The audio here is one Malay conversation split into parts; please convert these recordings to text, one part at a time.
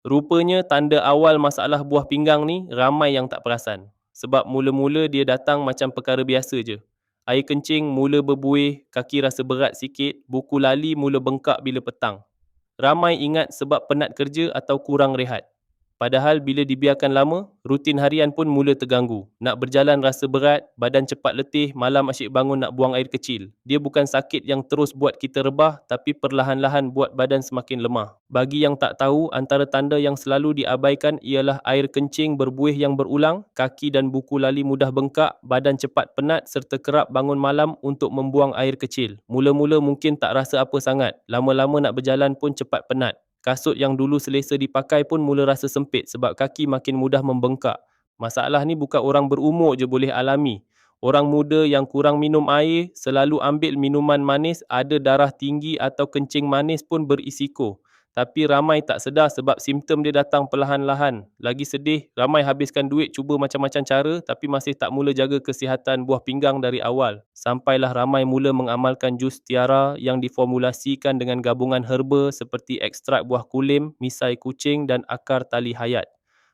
Rupanya tanda awal masalah buah pinggang ni ramai yang tak perasan. Sebab mula-mula dia datang macam perkara biasa je. Air kencing mula berbuih, kaki rasa berat sikit, buku lali mula bengkak bila petang. Ramai ingat sebab penat kerja atau kurang rehat. Padahal bila dibiarkan lama, rutin harian pun mula terganggu. Nak berjalan rasa berat, badan cepat letih, malam asyik bangun nak buang air kecil. Dia bukan sakit yang terus buat kita rebah, tapi perlahan-lahan buat badan semakin lemah. Bagi yang tak tahu, antara tanda yang selalu diabaikan ialah air kencing berbuih yang berulang, kaki dan buku lali mudah bengkak, badan cepat penat serta kerap bangun malam untuk membuang air kecil. Mula-mula mungkin tak rasa apa sangat, lama-lama nak berjalan pun cepat penat. Kasut yang dulu selesa dipakai pun mula rasa sempit sebab kaki makin mudah membengkak. Masalah ni bukan orang berumur je boleh alami. Orang muda yang kurang minum air, selalu ambil minuman manis, ada darah tinggi atau kencing manis pun berisiko. Tapi ramai tak sedar sebab simptom dia datang perlahan-lahan. Lagi sedih, ramai habiskan duit cuba macam-macam cara tapi masih tak mula jaga kesihatan buah pinggang dari awal. Sampailah ramai mula mengamalkan jus tiara yang diformulasikan dengan gabungan herba seperti ekstrak buah kulim, misai kucing dan akar tali hayat.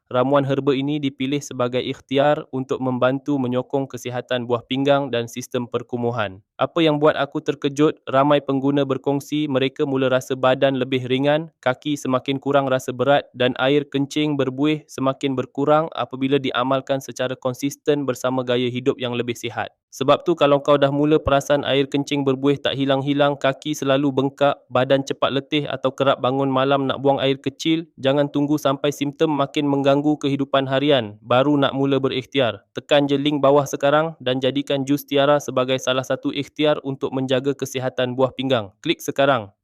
Ramuan herba ini dipilih sebagai ikhtiar untuk membantu menyokong kesihatan buah pinggang dan sistem perkumuhan. Apa yang buat aku terkejut, ramai pengguna berkongsi mereka mula rasa badan lebih ringan, kaki semakin kurang rasa berat dan air kencing berbuih semakin berkurang apabila diamalkan secara konsisten bersama gaya hidup yang lebih sihat. Sebab tu kalau kau dah mula perasan air kencing berbuih tak hilang-hilang, kaki selalu bengkak, badan cepat letih atau kerap bangun malam nak buang air kecil, jangan tunggu sampai simptom makin mengganggu kehidupan harian, baru nak mula berikhtiar. Tekan je link bawah sekarang dan jadikan jus tiara sebagai salah satu ikhtiar untuk menjaga kesihatan buah pinggang. Klik sekarang.